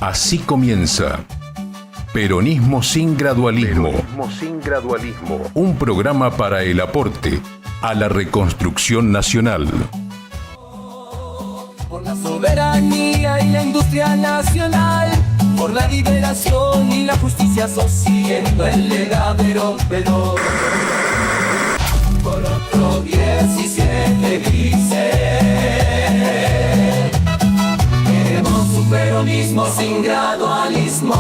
Así comienza Peronismo sin gradualismo. Peronismo sin gradualismo. Un programa para el aporte a la reconstrucción nacional. Por la soberanía y la industria nacional, por la liberación y la justicia social, el legadero veloz. Por otro 17 dice: queremos un peronismo sin gradualismo.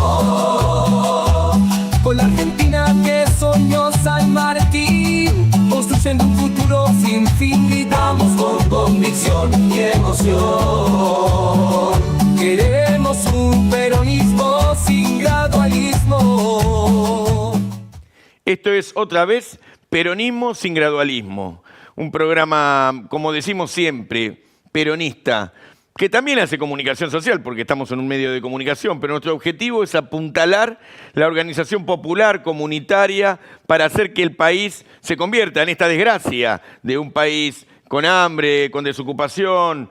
Con la Argentina que soñó San Martín, construyendo un futuro sin fin, gritamos con convicción y emoción. Queremos un peronismo sin gradualismo. Esto es otra vez Peronismo sin gradualismo, un programa, como decimos siempre, peronista, que también hace comunicación social, porque estamos en un medio de comunicación, pero nuestro objetivo es apuntalar la organización popular, comunitaria, para hacer que el país se convierta en esta desgracia de un país con hambre, con desocupación,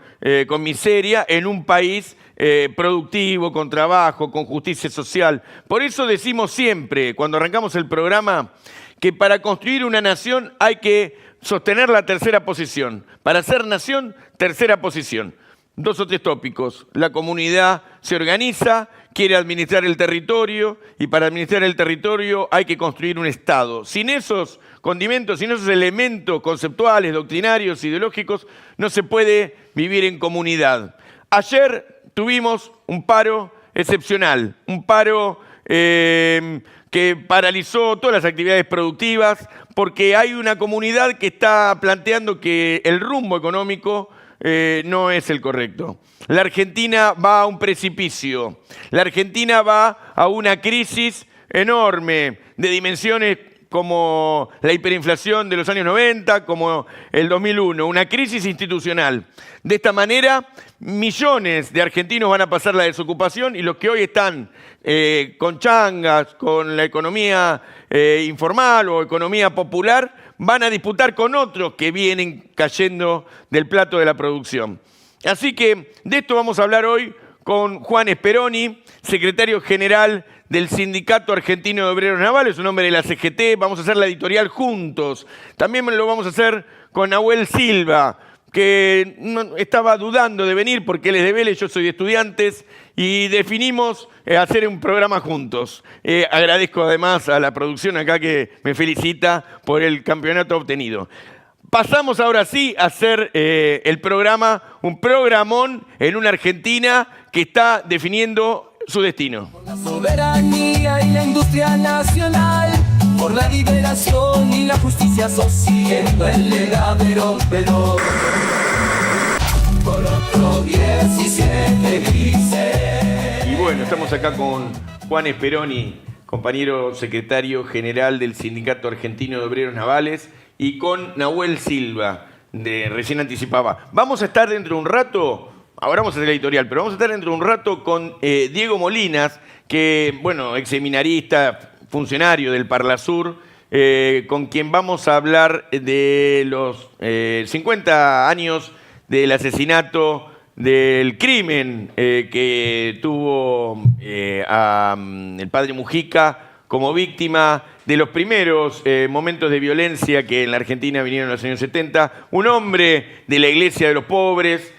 con miseria, en un país productivo, con trabajo, con justicia social. Por eso decimos siempre, cuando arrancamos el programa, que para construir una nación hay que sostener la tercera posición. Para ser nación, tercera posición. 2 o 3 tópicos. La comunidad se organiza, quiere administrar el territorio, y para administrar el territorio hay que construir un Estado. Sin esos condimentos, sin esos elementos conceptuales, doctrinarios, ideológicos, no se puede vivir en comunidad. Ayer tuvimos un paro excepcional, un paro que paralizó todas las actividades productivas, porque hay una comunidad que está planteando que el rumbo económico no es el correcto. La Argentina va a un precipicio. La Argentina va a una crisis enorme de dimensiones como la hiperinflación de los años 90, como el 2001, una crisis institucional. De esta manera, millones de argentinos van a pasar la desocupación, y los que hoy están con changas, con la economía informal o economía popular, van a disputar con otros que vienen cayendo del plato de la producción. Así que de esto vamos a hablar hoy con Juan Speroni, secretario general del Sindicato Argentino de Obreros Navales, un hombre de la CGT. Vamos a hacer la editorial juntos. También lo vamos a hacer con Nahuel Silva, que estaba dudando de venir porque él es de Vélez, yo soy de Estudiantes, y definimos hacer un programa juntos. Agradezco además a la producción acá que me felicita por el campeonato obtenido. Pasamos ahora sí a hacer el programa, un programón en una Argentina que está definiendo su destino. Por la soberanía y la industria nacional, por la liberación y la justicia social, el legadero veloz. Por otro 17 dice. Y bueno, estamos acá con Juan Speroni, compañero secretario general del Sindicato Argentino de Obreros Navales, y con Nahuel Silva, recién anticipaba. Vamos a estar dentro de un rato, ahora vamos a hacer la editorial, pero vamos a estar dentro de un rato con Diego Molinas, que, bueno, ex seminarista, funcionario del Parlasur, con quien vamos a hablar de los 50 años del asesinato, del crimen que tuvo el padre Mujica como víctima, de los primeros momentos de violencia que en la Argentina vinieron en los años 70, un hombre de la Iglesia de los Pobres,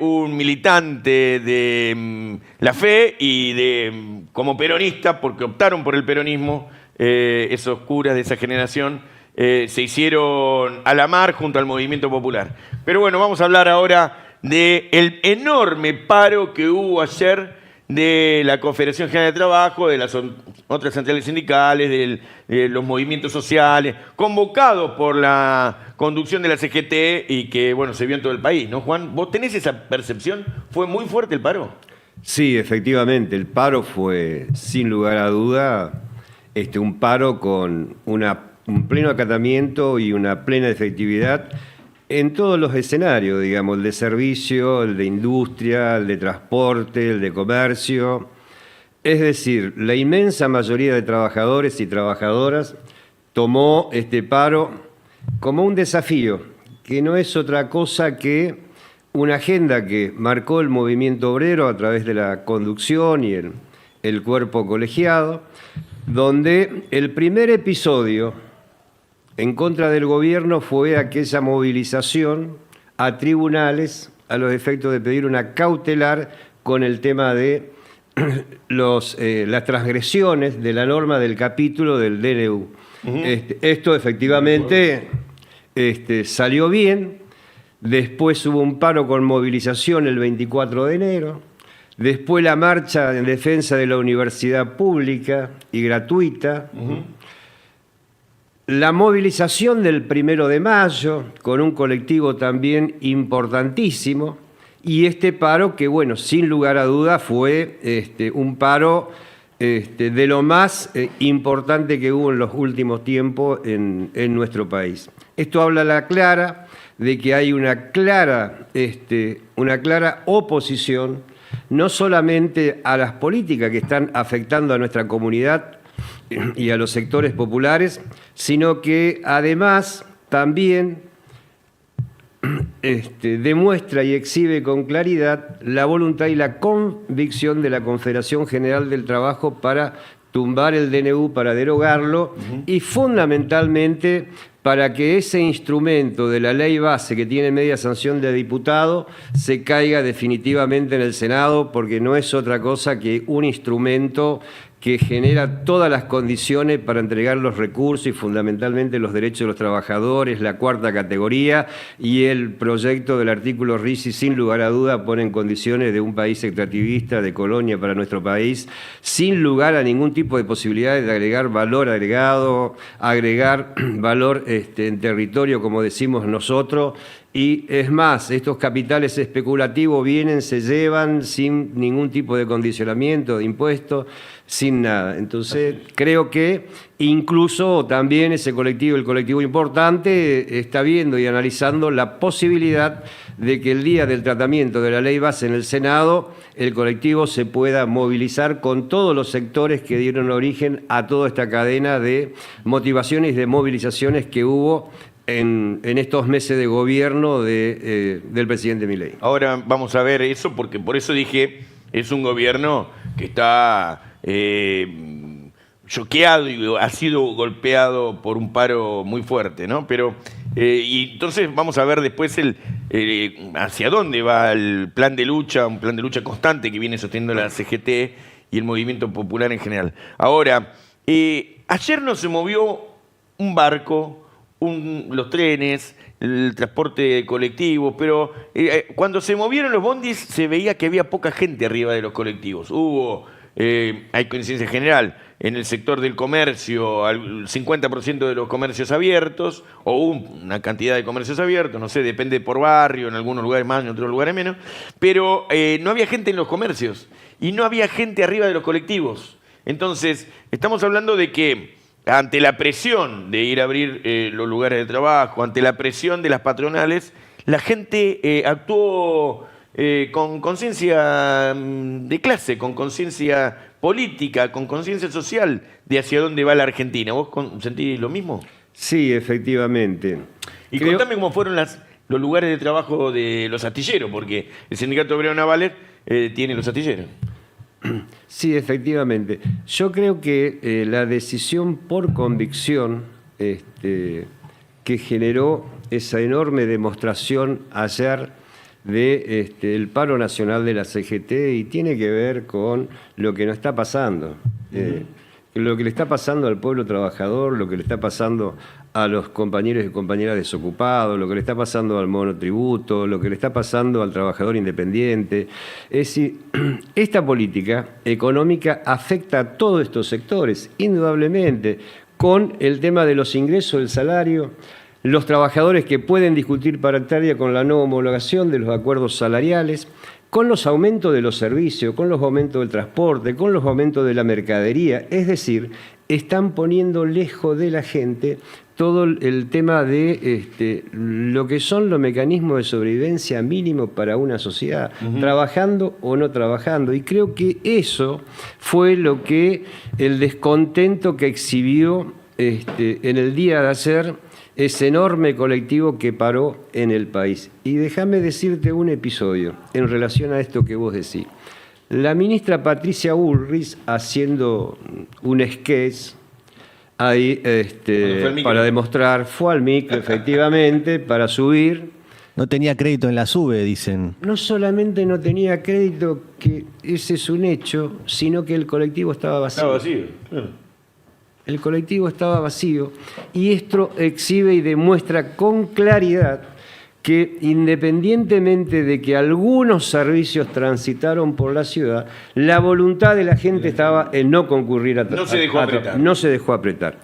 un militante de la fe y como peronista, porque optaron por el peronismo, esos curas de esa generación, se hicieron a la mar junto al movimiento popular. Pero bueno, vamos a hablar ahora del enorme paro que hubo ayer de la Confederación General de Trabajo, de las otras centrales sindicales, de los movimientos sociales, convocados por la conducción de la CGT y que, bueno, se vio en todo el país, ¿no, Juan? ¿Vos tenés esa percepción? ¿Fue muy fuerte el paro? Sí, efectivamente, el paro fue, sin lugar a duda, un paro con un pleno acatamiento y una plena efectividad en todos los escenarios, digamos, el de servicio, el de industria, el de transporte, el de comercio. Es decir, la inmensa mayoría de trabajadores y trabajadoras tomó este paro como un desafío, que no es otra cosa que una agenda que marcó el movimiento obrero a través de la conducción y el cuerpo colegiado, donde el primer episodio en contra del gobierno fue aquella movilización a tribunales a los efectos de pedir una cautelar con el tema de las transgresiones de la norma del capítulo del DNU. Esto efectivamente salió bien. Después hubo un paro con movilización el 24 de enero. Después la marcha en defensa de la universidad pública y gratuita. La movilización del 1 de mayo, con un colectivo también importantísimo. Y este paro que, bueno, sin lugar a duda fue un paro de lo más importante que hubo en los últimos tiempos en nuestro país. Esto habla a la clara de que hay una clara oposición, no solamente a las políticas que están afectando a nuestra comunidad y a los sectores populares, sino que además también demuestra y exhibe con claridad la voluntad y la convicción de la Confederación General del Trabajo para tumbar el DNU, para derogarlo, y fundamentalmente para que ese instrumento de la ley base que tiene media sanción de diputado se caiga definitivamente en el Senado, porque no es otra cosa que un instrumento que genera todas las condiciones para entregar los recursos y fundamentalmente los derechos de los trabajadores, la cuarta categoría, y el proyecto del artículo RISI sin lugar a duda pone en condiciones de un país extractivista, de colonia para nuestro país, sin lugar a ningún tipo de posibilidades de agregar valor agregado, agregar valor en territorio, como decimos nosotros. Y es más, estos capitales especulativos vienen, se llevan sin ningún tipo de condicionamiento, de impuestos, sin nada. Entonces, creo que incluso también ese colectivo, el colectivo importante, está viendo y analizando la posibilidad de que el día del tratamiento de la ley base en el Senado, el colectivo se pueda movilizar con todos los sectores que dieron origen a toda esta cadena de motivaciones y de movilizaciones que hubo en estos meses de gobierno del presidente Milei. Ahora vamos a ver eso, porque por eso dije, es un gobierno que está choqueado y ha sido golpeado por un paro muy fuerte, ¿no? Pero, y entonces vamos a ver después hacia dónde va el plan de lucha, un plan de lucha constante que viene sosteniendo la CGT y el movimiento popular en general. Ahora, ayer no se movió un barco, los trenes, el transporte colectivo, pero cuando se movieron los bondis se veía que había poca gente arriba de los colectivos. Hay coincidencia general, en el sector del comercio, el 50% de los comercios abiertos, o una cantidad de comercios abiertos, no sé, depende por barrio, en algunos lugares más, en otros lugares menos, pero no había gente en los comercios y no había gente arriba de los colectivos. Entonces, estamos hablando de que ante la presión de ir a abrir los lugares de trabajo, ante la presión de las patronales, la gente actuó con conciencia de clase, con conciencia política, con conciencia social de hacia dónde va la Argentina. ¿Vos sentís lo mismo? Sí, efectivamente. Y contame cómo fueron los lugares de trabajo de los astilleros, porque el Sindicato Obrero Naval tiene los astilleros. Sí, efectivamente. Yo creo que la decisión por convicción que generó esa enorme demostración ayer el paro nacional de la CGT, y tiene que ver con lo que nos está pasando. Lo que le está pasando al pueblo trabajador, lo que le está pasando a los compañeros y compañeras desocupados, lo que le está pasando al monotributo, lo que le está pasando al trabajador independiente. Es decir, esta política económica afecta a todos estos sectores, indudablemente, con el tema de los ingresos, del salario, los trabajadores que pueden discutir paritaria con la no homologación de los acuerdos salariales, con los aumentos de los servicios, con los aumentos del transporte, con los aumentos de la mercadería. Es decir, están poniendo lejos de la gente todo el tema de lo que son los mecanismos de sobrevivencia mínimos para una sociedad, trabajando o no trabajando. Y creo que eso fue lo que el descontento que exhibió en el día de ayer ese enorme colectivo que paró en el país. Y déjame decirte un episodio en relación a esto que vos decís. La ministra Patricia Bullrich, haciendo un sketch ahí para demostrar, fue al micro efectivamente para subir. No tenía crédito en la SUBE, dicen. No solamente no tenía crédito, que ese es un hecho, sino que el colectivo estaba vacío. Estaba vacío, claro. El colectivo estaba vacío y esto exhibe y demuestra con claridad que independientemente de que algunos servicios transitaron por la ciudad, la voluntad de la gente estaba en no concurrir a No se dejó apretar. No se dejó apretar.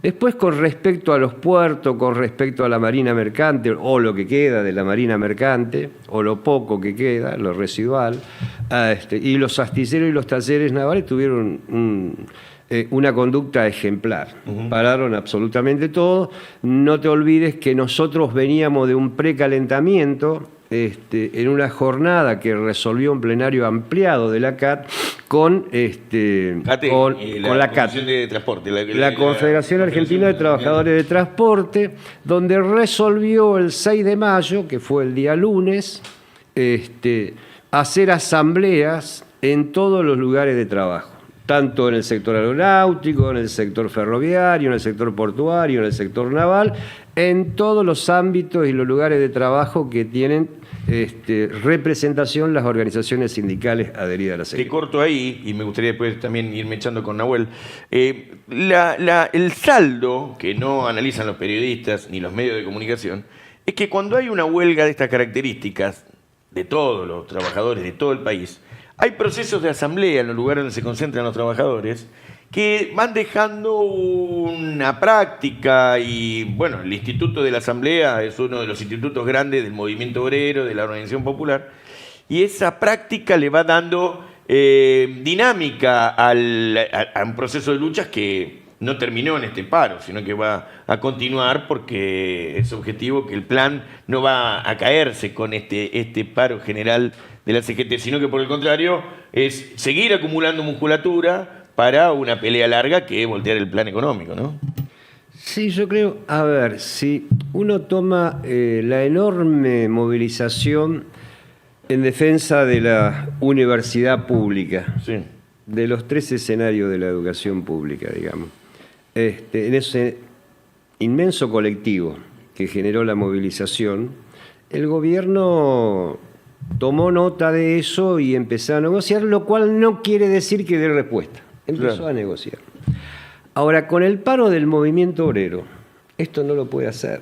Después, con respecto a los puertos, con respecto a la marina mercante, o lo que queda de la marina mercante, o lo poco que queda, lo residual, y los astilleros y los talleres navales tuvieron una conducta ejemplar. Pararon absolutamente todo. No te olvides que nosotros veníamos de un precalentamiento en una jornada que resolvió un plenario ampliado de la CAT con la CAT, de Transporte, la Confederación Argentina de Trabajadores de Transporte, donde resolvió el 6 de mayo, que fue el día lunes, hacer asambleas en todos los lugares de trabajo, tanto en el sector aeronáutico, en el sector ferroviario, en el sector portuario, en el sector naval, en todos los ámbitos y los lugares de trabajo que tienen representación las organizaciones sindicales adheridas a la CGT. Te corto ahí, y me gustaría después también irme echando con Nahuel. El saldo que no analizan los periodistas ni los medios de comunicación es que cuando hay una huelga de estas características, de todos los trabajadores de todo el país, hay procesos de asamblea en los lugares donde se concentran los trabajadores que van dejando una práctica y, bueno, el Instituto de la Asamblea es uno de los institutos grandes del movimiento obrero, de la organización popular, y esa práctica le va dando dinámica a un proceso de luchas que no terminó en este paro, sino que va a continuar porque es objetivo que el plan no va a caerse con este paro general de la CGT, sino que por el contrario es seguir acumulando musculatura para una pelea larga que es voltear el plan económico, ¿no? Sí, yo creo, a ver, si uno toma la enorme movilización en defensa de la universidad pública, Sí. de los 3 escenarios de la educación pública, digamos, en ese inmenso colectivo que generó la movilización, el gobierno tomó nota de eso y empezó a negociar, lo cual no quiere decir que dé respuesta. Empezó a negociar. Ahora, con el paro del movimiento obrero, esto no lo puede hacer.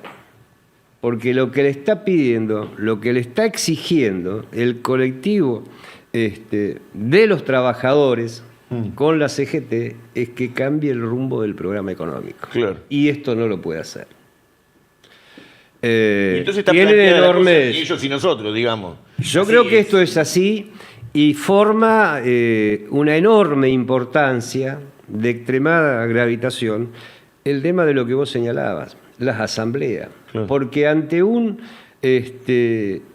Porque lo que le está pidiendo, lo que le está exigiendo el colectivo de los trabajadores con la CGT es que cambie el rumbo del programa económico. Claro. Y esto no lo puede hacer. Y entonces está tienen planteada la cosa enormes... entre ellos y nosotros, digamos. Yo Así creo que es. esto es así y forma una enorme importancia de extremada gravitación el tema de lo que vos señalabas, las asambleas. Claro. Porque ante un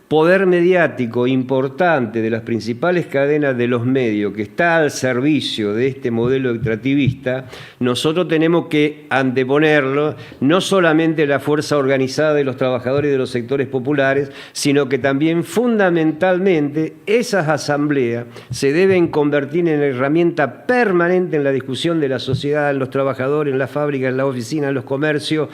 poder mediático importante de las principales cadenas de los medios que está al servicio de este modelo extractivista, nosotros tenemos que anteponerlo no solamente la fuerza organizada de los trabajadores de los sectores populares, sino que también fundamentalmente esas asambleas se deben convertir en herramienta permanente en la discusión de la sociedad, en los trabajadores, en las fábricas, en las oficinas, en los comercios,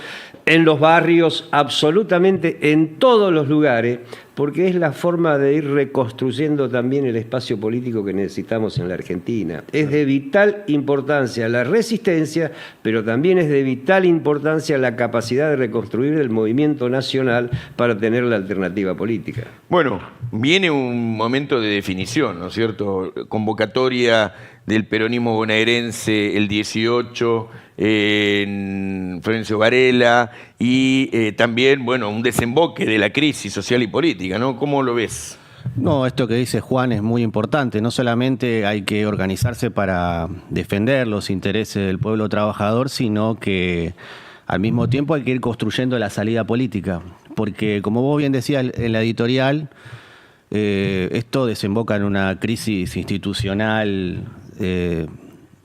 en los barrios, absolutamente en todos los lugares, porque es la forma de ir reconstruyendo también el espacio político que necesitamos en la Argentina. Es de vital importancia la resistencia, pero también es de vital importancia la capacidad de reconstruir el movimiento nacional para tener la alternativa política. Bueno, viene un momento de definición, ¿no es cierto? Convocatoria del peronismo bonaerense el 18 en Florencio Varela y también, bueno, un desemboque de la crisis social y política, ¿no? ¿Cómo lo ves? No, esto que dice Juan es muy importante. No solamente hay que organizarse para defender los intereses del pueblo trabajador, sino que al mismo tiempo hay que ir construyendo la salida política. Porque, como vos bien decías en la editorial, esto desemboca en una crisis institucional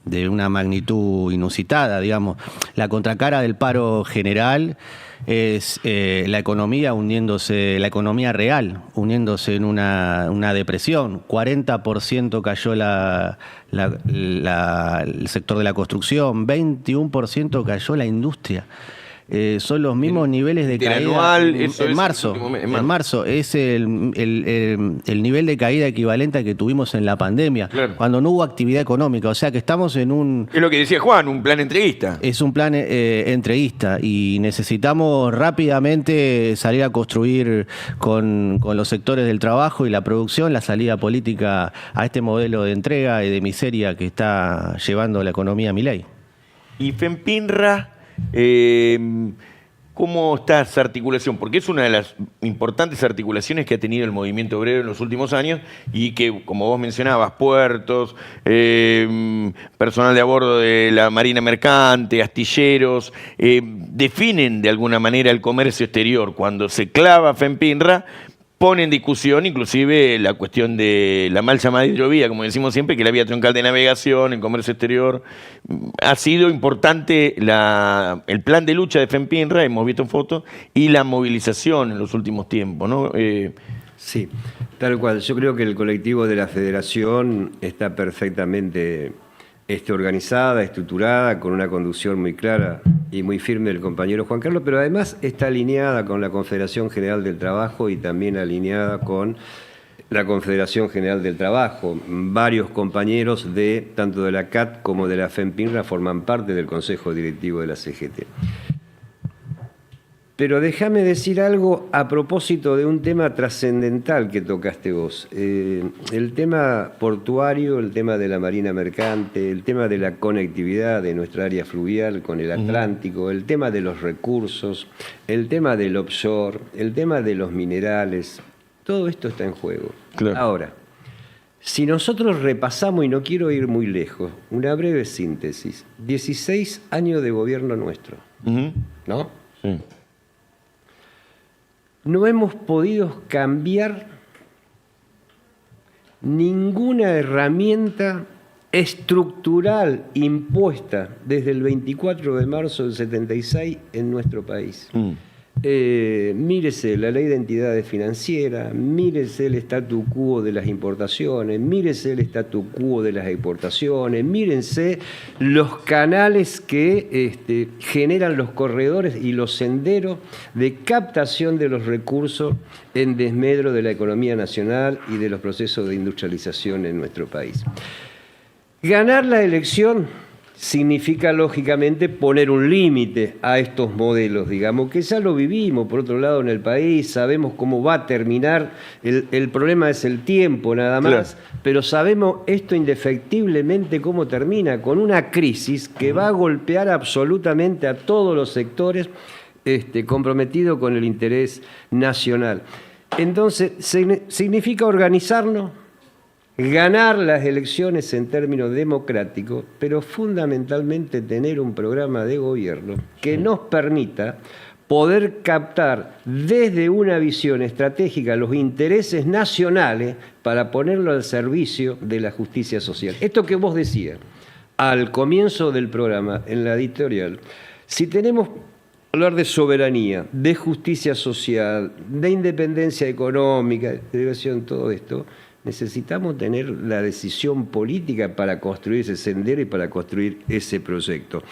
de una magnitud inusitada, digamos. La contracara del paro general es la economía hundiéndose, la economía real hundiéndose en una depresión. 40% cayó el sector de la construcción, 21% cayó la industria. Son los mismos niveles de caída Interanual, en marzo. Es el nivel de caída equivalente al que tuvimos en la pandemia, Claro. cuando no hubo actividad económica. O sea que estamos en un... Es lo que decía Juan, un plan entreguista. Es un plan entreguista y necesitamos rápidamente salir a construir con los sectores del trabajo y la producción la salida política a este modelo de entrega y de miseria que está llevando la economía a Milei. Y FEMPINRA, ¿cómo está esa articulación? Porque es una de las importantes articulaciones que ha tenido el movimiento obrero en los últimos años y que, como vos mencionabas, puertos, personal de a bordo de la Marina Mercante, astilleros, definen de alguna manera el comercio exterior. Cuando se clava FEMPINRA, pone en discusión inclusive la cuestión de la mal llamada hidrovía, como decimos siempre, que la vía troncal de navegación, el comercio exterior. Ha sido importante el plan de lucha de FEMPINRA, hemos visto fotos, y la movilización en los últimos tiempos, ¿no? Sí, tal cual. Yo creo que el colectivo de la Federación está perfectamente organizada, estructurada, con una conducción muy clara y muy firme del compañero Juan Carlos, pero además está alineada con la Confederación General del Trabajo y también alineada con la Confederación General del Trabajo. Varios compañeros tanto de la CAT como de la FEMPINRA forman parte del Consejo Directivo de la CGT. Pero déjame decir algo a propósito de un tema trascendental que tocaste vos. El tema portuario, el tema de la marina mercante, el tema de la conectividad de nuestra área fluvial con el Atlántico, el tema de los recursos, el tema del offshore, el tema de los minerales, todo esto está en juego. Claro. Ahora, si nosotros repasamos, y no quiero ir muy lejos, una breve síntesis, 16 años de gobierno nuestro, ¿no? Sí. No hemos podido cambiar ninguna herramienta estructural impuesta desde el 24 de marzo del 76 en nuestro país. Mírese la ley de entidades financieras, mírese el statu quo de las importaciones, mírese el statu quo de las exportaciones, mírense los canales que generan los corredores y los senderos de captación de los recursos en desmedro de la economía nacional y de los procesos de industrialización en nuestro país. Ganar la elección significa, lógicamente, poner un límite a estos modelos, digamos, que ya lo vivimos, por otro lado, en el país, sabemos cómo va a terminar, el problema es el tiempo nada más, claro. Pero sabemos esto indefectiblemente cómo termina, con una crisis que va a golpear absolutamente a todos los sectores comprometidos con el interés nacional. Entonces, significa organizarnos, ganar las elecciones en términos democráticos, pero fundamentalmente tener un programa de gobierno que nos permita poder captar desde una visión estratégica los intereses nacionales para ponerlo al servicio de la justicia social. Esto que vos decías al comienzo del programa, en la editorial, si tenemos que hablar de soberanía, de justicia social, de independencia económica, de integración, todo esto, necesitamos tener la decisión política para construir ese sendero y para construir ese proyecto.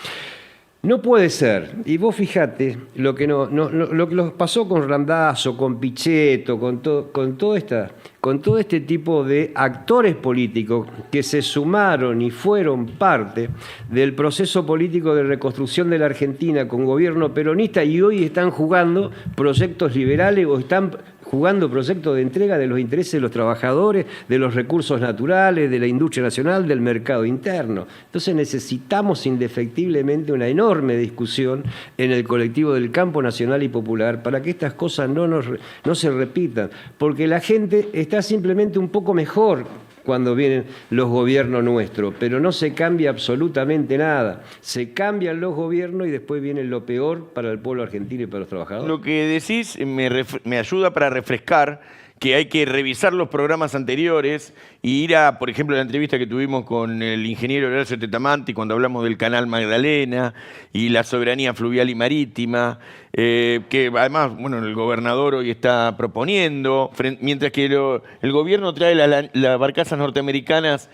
No puede ser, y vos fijate lo que nos pasó con Randazzo, con Pichetto, con todo este tipo de actores políticos que se sumaron y fueron parte del proceso político de reconstrucción de la Argentina con gobierno peronista y hoy están jugando proyectos liberales o están jugando proyectos de entrega de los intereses de los trabajadores, de los recursos naturales, de la industria nacional, del mercado interno. Entonces necesitamos indefectiblemente una enorme discusión en el colectivo del campo nacional y popular para que estas cosas no se repitan, porque la gente está simplemente un poco mejor cuando vienen los gobiernos nuestros, pero no se cambia absolutamente nada. Se cambian los gobiernos y después viene lo peor para el pueblo argentino y para los trabajadores. Lo que decís me ayuda para refrescar que hay que revisar los programas anteriores y ir a, por ejemplo, la entrevista que tuvimos con el ingeniero Horacio Tetamanti cuando hablamos del Canal Magdalena y la soberanía fluvial y marítima, que además, bueno, el gobernador hoy está proponiendo, mientras que el gobierno trae las barcazas norteamericanas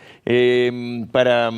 para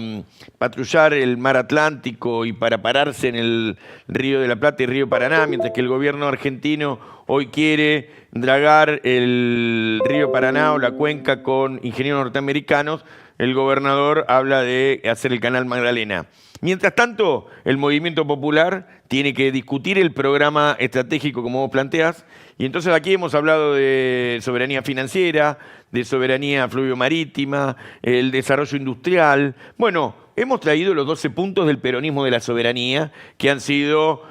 patrullar el mar Atlántico y para pararse en el Río de la Plata y Río Paraná, mientras que el gobierno argentino hoy quiere dragar el río Paraná o la cuenca con ingenieros norteamericanos. El gobernador habla de hacer el Canal Magdalena. Mientras tanto, el movimiento popular tiene que discutir el programa estratégico como vos planteás. Y entonces aquí hemos hablado de soberanía financiera, de soberanía fluvio-marítima, el desarrollo industrial. Bueno, hemos traído los 12 puntos del peronismo de la soberanía, que han sido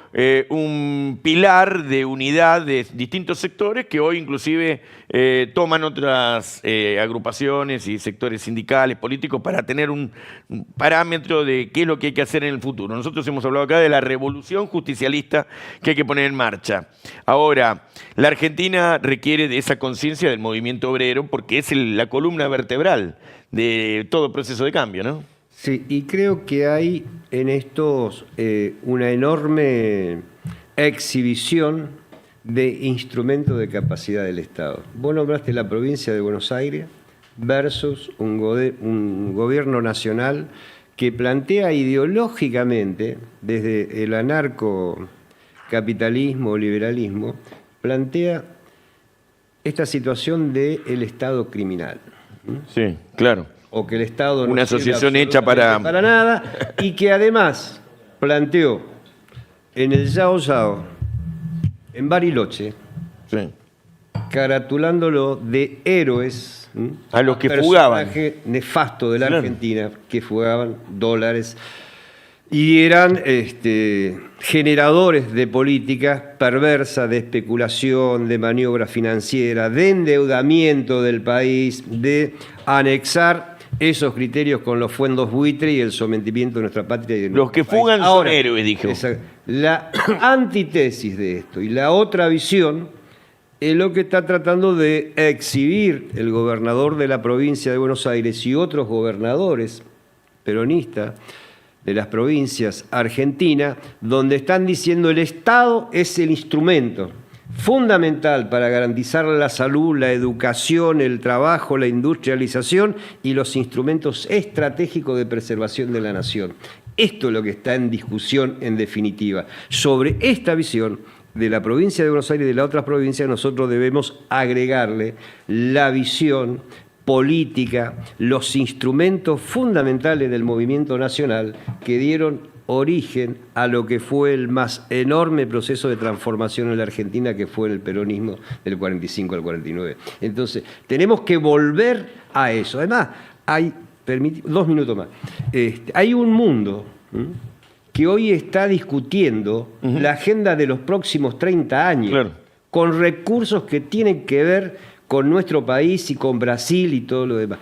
un pilar de unidad de distintos sectores que hoy inclusive toman otras agrupaciones y sectores sindicales, políticos, para tener un parámetro de qué es lo que hay que hacer en el futuro. Nosotros hemos hablado acá de la revolución justicialista que hay que poner en marcha. Ahora, la Argentina requiere de esa conciencia del movimiento obrero porque es la columna vertebral de todo proceso de cambio, ¿no? Sí, y creo que hay en estos una enorme exhibición de instrumentos de capacidad del Estado. Vos nombraste la provincia de Buenos Aires versus un gobierno nacional que plantea ideológicamente, desde el anarcocapitalismo o liberalismo, plantea esta situación del Estado criminal. Sí, claro. O que el Estado no una asociación hecha para nada, y que además planteó en el Yao Yao, en Bariloche, sí, caratulándolo de héroes a los que fugaban, personaje nefasto de la Argentina, que fugaban dólares y eran generadores de políticas perversas, de especulación, de maniobra financiera, de endeudamiento del país, de anexar esos criterios con los fondos buitre y el sometimiento de nuestra patria. Y de los que fugan son héroes, dijo. La antítesis de esto y la otra visión es lo que está tratando de exhibir el gobernador de la provincia de Buenos Aires y otros gobernadores peronistas de las provincias argentinas, donde están diciendo el Estado es el instrumento fundamental para garantizar la salud, la educación, el trabajo, la industrialización y los instrumentos estratégicos de preservación de la nación. Esto es lo que está en discusión en definitiva. Sobre esta visión de la provincia de Buenos Aires y de las otras provincias, nosotros debemos agregarle la visión política, los instrumentos fundamentales del movimiento nacional que dieron origen a lo que fue el más enorme proceso de transformación en la Argentina, que fue el peronismo del 45 al 49. Entonces, tenemos que volver a eso. Además, hay, 2 minutos más, hay un mundo que hoy está discutiendo la agenda de los próximos 30 años, con recursos que tienen que ver con nuestro país y con Brasil y todo lo demás.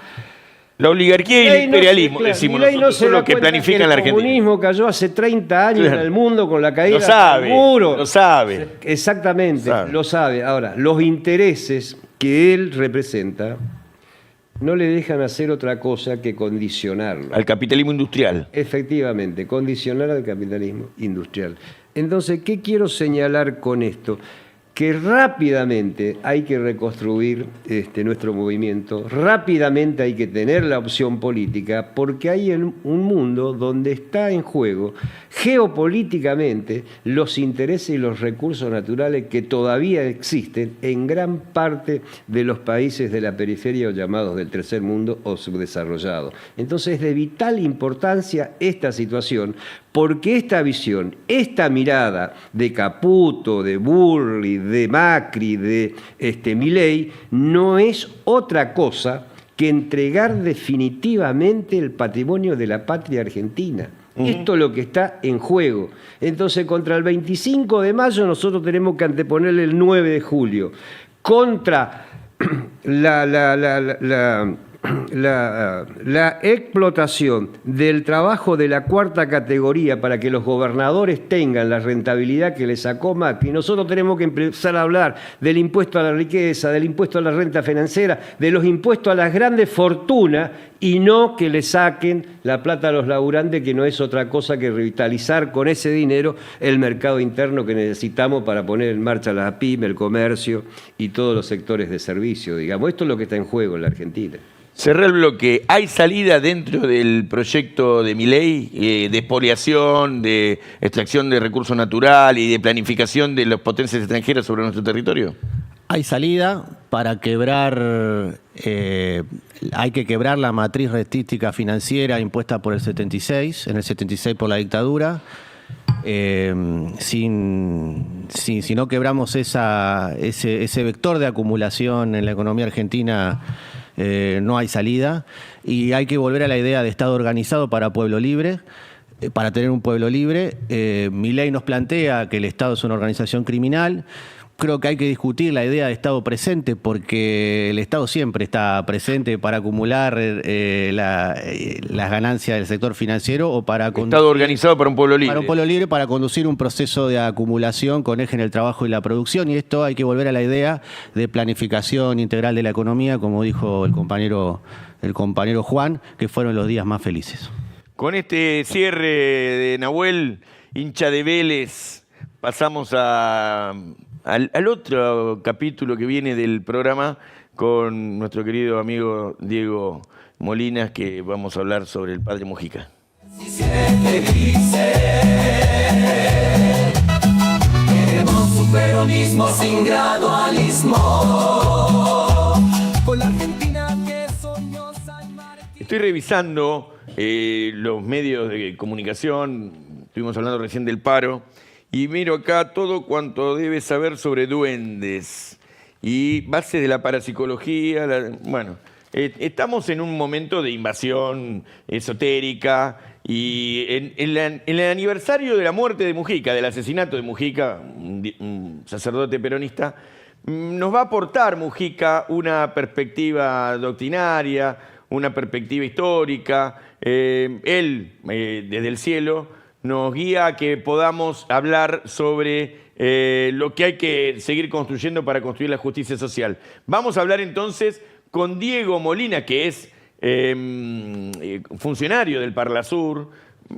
La oligarquía y el imperialismo, decimos nosotros, son los que planifican la Argentina. El comunismo cayó hace 30 años en el mundo con la caída del muro. Lo sabe. Exactamente, lo sabe. Ahora, los intereses que él representa no le dejan hacer otra cosa que condicionarlo. Al capitalismo industrial. Efectivamente, condicionar al capitalismo industrial. Entonces, ¿qué quiero señalar con esto? Que rápidamente hay que reconstruir nuestro movimiento, rápidamente hay que tener la opción política, porque hay un mundo donde está en juego geopolíticamente los intereses y los recursos naturales que todavía existen en gran parte de los países de la periferia o llamados del tercer mundo o subdesarrollados. Entonces es de vital importancia esta situación, porque esta visión, esta mirada de Caputo, de Burri, de Macri, de Milei, no es otra cosa que entregar definitivamente el patrimonio de la patria argentina. Esto es lo que está en juego. Entonces, contra el 25 de mayo nosotros tenemos que anteponerle el 9 de julio. Contra la la explotación del trabajo de la cuarta categoría para que los gobernadores tengan la rentabilidad que les sacó Macri, nosotros tenemos que empezar a hablar del impuesto a la riqueza, del impuesto a la renta financiera, de los impuestos a las grandes fortunas y no que le saquen la plata a los laburantes, que no es otra cosa que revitalizar con ese dinero el mercado interno que necesitamos para poner en marcha la pyme, el comercio y todos los sectores de servicio, digamos. Esto es lo que está en juego en la Argentina. Cerré el bloque. ¿Hay salida dentro del proyecto de Milei de expoliación, de extracción de recursos naturales y de planificación de las potencias extranjeras sobre nuestro territorio? Hay salida para quebrar, hay que quebrar la matriz rentística financiera impuesta por el 76, en el 76 por la dictadura. Si no quebramos ese vector de acumulación en la economía argentina, no hay salida. Y hay que volver a la idea de Estado organizado para pueblo libre. Para tener un pueblo libre, Milei nos plantea que el Estado es una organización criminal. Creo que hay que discutir la idea de Estado presente, porque el Estado siempre está presente para acumular las ganancias del sector financiero o para Estado organizado para un pueblo libre. Para un pueblo libre, para conducir un proceso de acumulación con eje en el trabajo y la producción. Y esto hay que volver a la idea de planificación integral de la economía, como dijo el compañero Juan, que fueron los días más felices. Con este cierre de Nahuel, hincha de Vélez, pasamos al otro capítulo que viene del programa con nuestro querido amigo Diego Molinas, que vamos a hablar sobre el padre Mujica. Queremos un peronismo sin gradualismo, con la Argentina que soñó San Martín. Estoy revisando los medios de comunicación, estuvimos hablando recién del paro, y miro acá todo cuanto debes saber sobre duendes y bases de la parapsicología. Bueno, estamos en un momento de invasión esotérica y en el aniversario de la muerte de Mujica, del asesinato de Mujica, un sacerdote peronista, nos va a aportar Mujica una perspectiva doctrinaria, una perspectiva histórica. Él, desde el cielo, nos guía a que podamos hablar sobre lo que hay que seguir construyendo para construir la justicia social. Vamos a hablar entonces con Diego Molina, que es funcionario del Parlasur,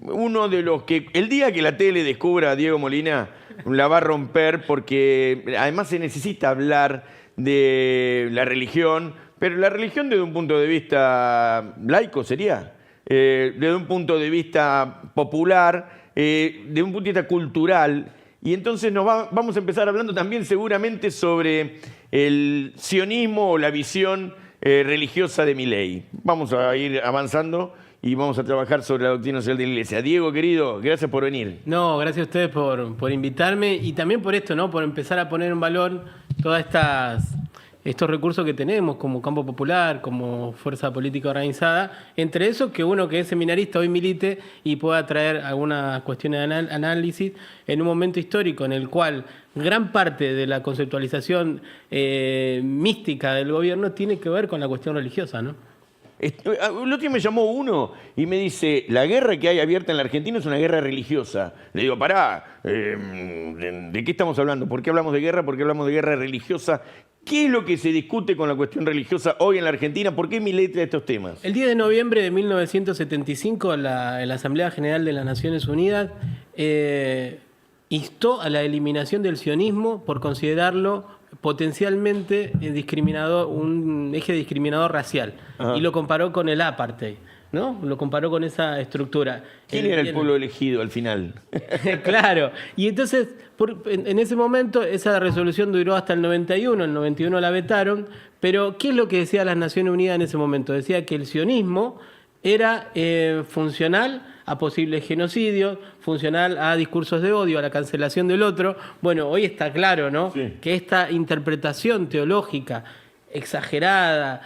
uno de los que el día que la tele descubra a Diego Molina la va a romper, porque además se necesita hablar de la religión, pero la religión desde un punto de vista laico sería. Desde un punto de vista popular, de un punto de vista cultural. Y entonces vamos a empezar hablando también seguramente sobre el sionismo o la visión religiosa de Milei. Vamos a ir avanzando y vamos a trabajar sobre la doctrina social de la Iglesia. Diego, querido, gracias por venir. No, gracias a ustedes por invitarme y también por esto, ¿no? Por empezar a poner en valor todas estos recursos que tenemos como campo popular, como fuerza política organizada, entre esos que uno que es seminarista hoy milite y pueda traer algunas cuestiones de análisis en un momento histórico en el cual gran parte de la conceptualización mística del gobierno tiene que ver con la cuestión religiosa, ¿no? El otro día me llamó uno y me dice, la guerra que hay abierta en la Argentina es una guerra religiosa. Le digo, pará, ¿de qué estamos hablando? ¿Por qué hablamos de guerra? ¿Por qué hablamos de guerra religiosa? ¿Qué es lo que se discute con la cuestión religiosa hoy en la Argentina? ¿Por qué Milei trae estos temas? El 10 de noviembre de 1975, la Asamblea General de las Naciones Unidas instó a la eliminación del sionismo por considerarlo potencialmente un eje discriminador racial. Ajá. Y lo comparó con el apartheid, ¿no? Lo comparó con esa estructura. ¿Quién era el pueblo elegido al final? Claro. Y entonces, en ese momento, esa resolución duró hasta el 91. El 91 la vetaron. Pero, ¿qué es lo que decía las Naciones Unidas en ese momento? Decía que el sionismo era funcional a posibles genocidios, funcional a discursos de odio, a la cancelación del otro. Bueno, hoy está claro, ¿no? Sí. Que esta interpretación teológica exagerada,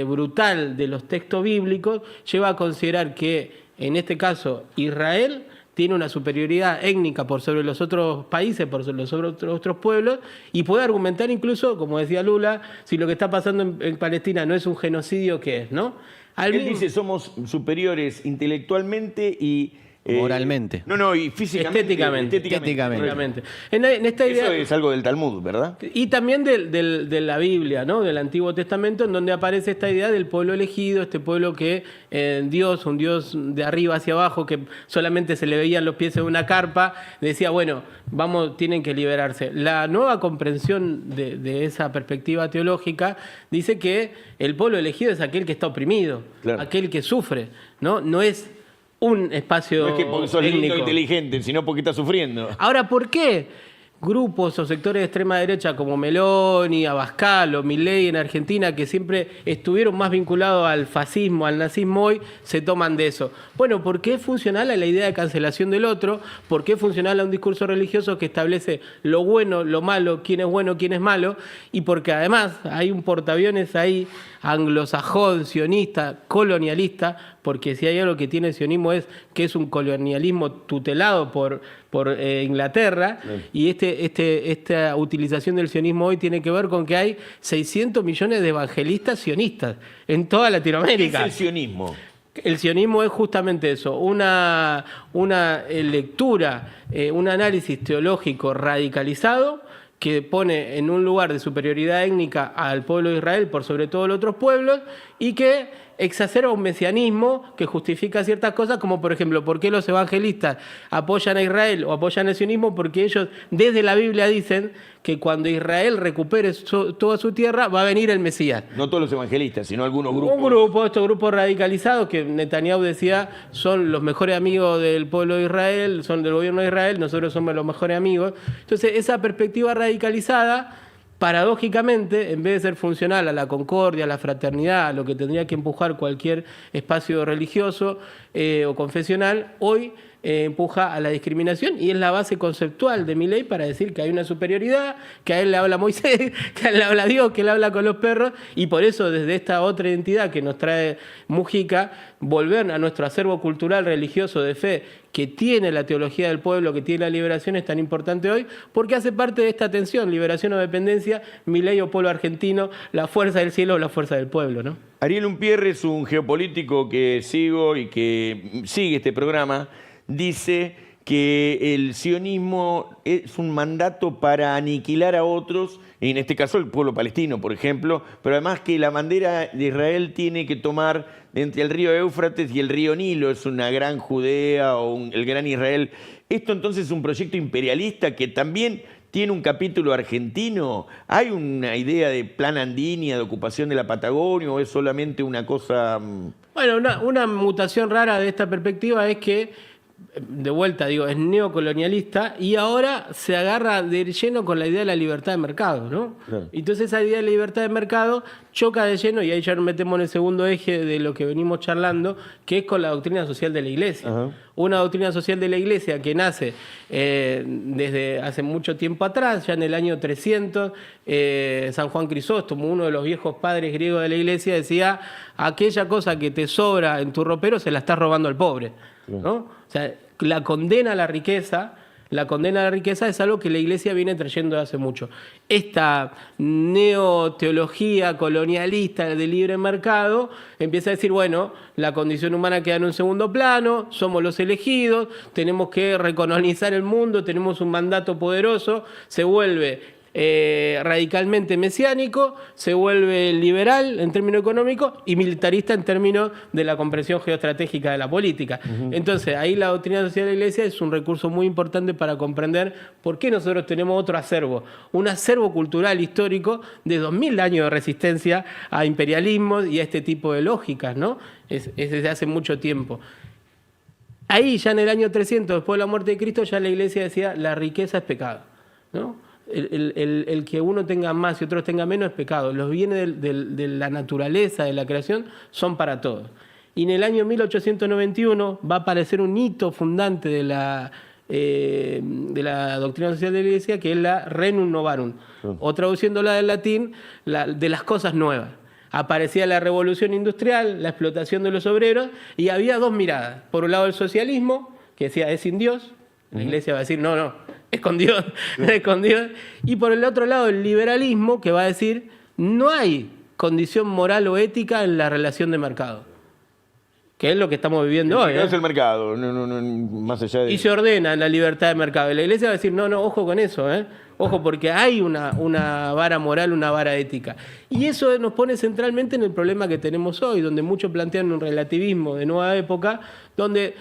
brutal de los textos bíblicos lleva a considerar que, en este caso, Israel tiene una superioridad étnica por sobre los otros países, por sobre los otros pueblos, y puede argumentar incluso, como decía Lula, si lo que está pasando en Palestina no es un genocidio, ¿qué es? ¿No? Él dice somos superiores intelectualmente y... Moralmente. Y físicamente. Estéticamente. En esta idea, eso es algo del Talmud, ¿verdad? Y también de la Biblia, ¿no? Del Antiguo Testamento, en donde aparece esta idea del pueblo elegido, este pueblo que Dios, un Dios de arriba hacia abajo, que solamente se le veían los pies en una carpa, decía, bueno, tienen que liberarse. La nueva comprensión de esa perspectiva teológica dice que el pueblo elegido es aquel que está oprimido, claro, aquel que sufre, ¿no? No es un espacio no es que porque sos lindo étnico e inteligente, sino porque estás sufriendo. Ahora, ¿por qué grupos o sectores de extrema derecha como Meloni, Abascal o Milei en Argentina, que siempre estuvieron más vinculados al fascismo, al nazismo, hoy se toman de eso? Bueno, porque es funcional a la idea de cancelación del otro, porque es funcional a un discurso religioso que establece lo bueno, lo malo, quién es bueno, quién es malo, y porque además hay un portaaviones ahí anglosajón, sionista, colonialista, porque si hay algo que tiene el sionismo es que es un colonialismo tutelado por Inglaterra, y esta utilización del sionismo hoy tiene que ver con que hay 600 millones de evangelistas sionistas en toda Latinoamérica. ¿Qué es el sionismo? El sionismo es justamente eso, una lectura, un análisis teológico radicalizado que pone en un lugar de superioridad étnica al pueblo de Israel por sobre todo los otros pueblos, y que exacerba un mesianismo que justifica ciertas cosas, como por ejemplo, ¿por qué los evangelistas apoyan a Israel o apoyan el sionismo? Porque ellos desde la Biblia dicen que cuando Israel recupere toda su tierra va a venir el Mesías. No todos los evangelistas, sino algunos grupos. Estos grupos radicalizados que Netanyahu decía son los mejores amigos del pueblo de Israel, son del gobierno de Israel, nosotros somos los mejores amigos. Entonces, esa perspectiva radicalizada, paradójicamente, en vez de ser funcional a la concordia, a la fraternidad, a lo que tendría que empujar cualquier espacio religioso o confesional, hoy empuja a la discriminación, y es la base conceptual de Milei para decir que hay una superioridad, que a él le habla Moisés, que a él le habla Dios, que él habla con los perros, y por eso desde esta otra identidad que nos trae Mujica, volver a nuestro acervo cultural, religioso, de fe, que tiene la teología del pueblo, que tiene la liberación, es tan importante hoy, porque hace parte de esta tensión, liberación o dependencia, Milei o pueblo argentino, la fuerza del cielo o la fuerza del pueblo, ¿no? Ariel Umpierre es un geopolítico que sigo y que sigue este programa. Dice que el sionismo es un mandato para aniquilar a otros, en este caso el pueblo palestino, por ejemplo, pero además que la bandera de Israel tiene que tomar entre el río Éufrates y el río Nilo, es una gran Judea o el gran Israel. Esto entonces es un proyecto imperialista que también tiene un capítulo argentino. ¿Hay una idea de plan Andinia, de ocupación de la Patagonia, o es solamente una cosa...? Bueno, una mutación rara de esta perspectiva es que, de vuelta digo, es neocolonialista y ahora se agarra de lleno con la idea de la libertad de mercado, ¿no? Claro. Entonces esa idea de la libertad de mercado choca de lleno, y ahí ya nos metemos en el segundo eje de lo que venimos charlando, que es con la doctrina social de la Iglesia. Uh-huh. Una doctrina social de la Iglesia que nace desde hace mucho tiempo atrás, ya en el año 300, San Juan Crisóstomo, uno de los viejos padres griegos de la Iglesia, decía: aquella cosa que te sobra en tu ropero se la estás robando al pobre, ¿no? O sea, la condena a la riqueza es algo que la Iglesia viene trayendo hace mucho. Esta neoteología colonialista de libre mercado empieza a decir, bueno, la condición humana queda en un segundo plano, somos los elegidos, tenemos que recolonizar el mundo, tenemos un mandato poderoso, se vuelve radicalmente mesiánico, se vuelve liberal en términos económicos y militarista en términos de la comprensión geoestratégica de la política. Uh-huh. Entonces, ahí la doctrina social de la Iglesia es un recurso muy importante para comprender por qué nosotros tenemos otro acervo, un acervo cultural histórico de 2000 años de resistencia a imperialismos y a este tipo de lógicas, ¿no? Es desde hace mucho tiempo. Ahí, ya en el año 300, después de la muerte de Cristo, ya la Iglesia decía, la riqueza es pecado, ¿no? El que uno tenga más y otros tenga menos es pecado. Los bienes de la naturaleza, de la creación, son para todos. Y en el año 1891 va a aparecer un hito fundante de la doctrina social de la Iglesia, que es la Renum Novarum, o traduciéndola del latín, de las cosas nuevas. Aparecía la revolución industrial, la explotación de los obreros, y había dos miradas. Por un lado el socialismo, que decía, es sin Dios. La iglesia va a decir, no, es con Dios, es con Dios. Y por el otro lado, el liberalismo, que va a decir, no hay condición moral o ética en la relación de mercado. Que es lo que estamos viviendo hoy. No es el mercado, más allá de... Y se ordena la libertad de mercado. Y la iglesia va a decir, no, ojo con eso, Ojo, porque hay una vara moral, una vara ética. Y eso nos pone centralmente en el problema que tenemos hoy, donde muchos plantean un relativismo de nueva época, donde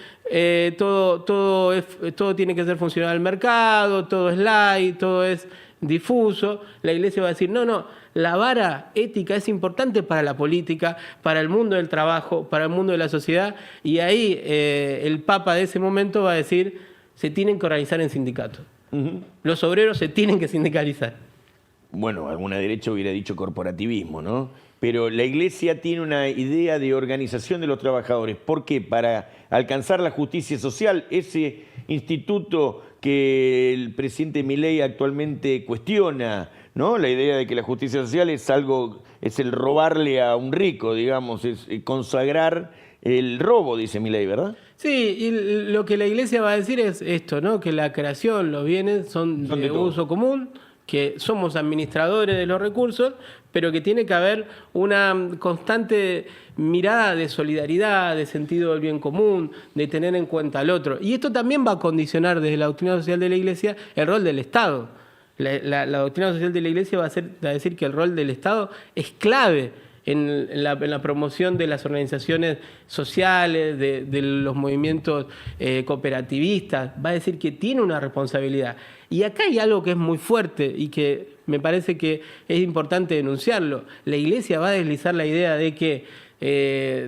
todo tiene que ser funcional al mercado, todo es light, todo es difuso. La iglesia va a decir, no, la vara ética es importante para la política, para el mundo del trabajo, para el mundo de la sociedad, y ahí el Papa de ese momento va a decir, se tienen que organizar en sindicatos. Los obreros se tienen que sindicalizar. Bueno, alguna derecha hubiera dicho corporativismo, ¿no? Pero la Iglesia tiene una idea de organización de los trabajadores. ¿Por qué? Para alcanzar la justicia social, ese instituto que el presidente Milei actualmente cuestiona, ¿no? La idea de que la justicia social es el robarle a un rico, digamos, es consagrar el robo, dice Milei, ¿verdad? Sí, y lo que la iglesia va a decir es esto, ¿no? Que la creación, los bienes son de uso común, que somos administradores de los recursos, pero que tiene que haber una constante mirada de solidaridad, de sentido del bien común, de tener en cuenta al otro. Y esto también va a condicionar desde la doctrina social de la iglesia el rol del Estado. La doctrina social de la iglesia va a decir que el rol del Estado es clave en la promoción de las organizaciones sociales, de los movimientos cooperativistas. Va a decir que tiene una responsabilidad. Y acá hay algo que es muy fuerte y que me parece que es importante denunciarlo. La iglesia va a deslizar la idea de que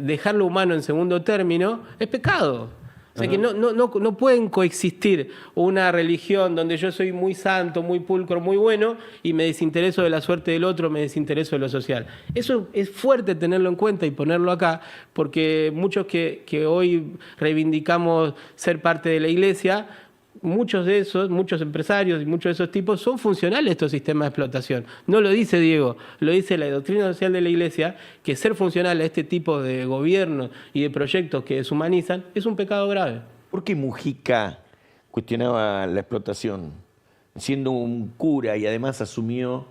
dejar lo humano en segundo término es pecado. O sea que no pueden coexistir una religión donde yo soy muy santo, muy pulcro, muy bueno y me desintereso de la suerte del otro, me desintereso de lo social. Eso es fuerte tenerlo en cuenta y ponerlo acá, porque muchos que hoy reivindicamos ser parte de la iglesia, muchos empresarios y muchos de esos tipos son funcionales a estos sistemas de explotación. No lo dice Diego, lo dice la doctrina social de la iglesia, que ser funcional a este tipo de gobiernos y de proyectos que deshumanizan es un pecado grave. ¿Por qué Mujica cuestionaba la explotación? Siendo un cura y además asumió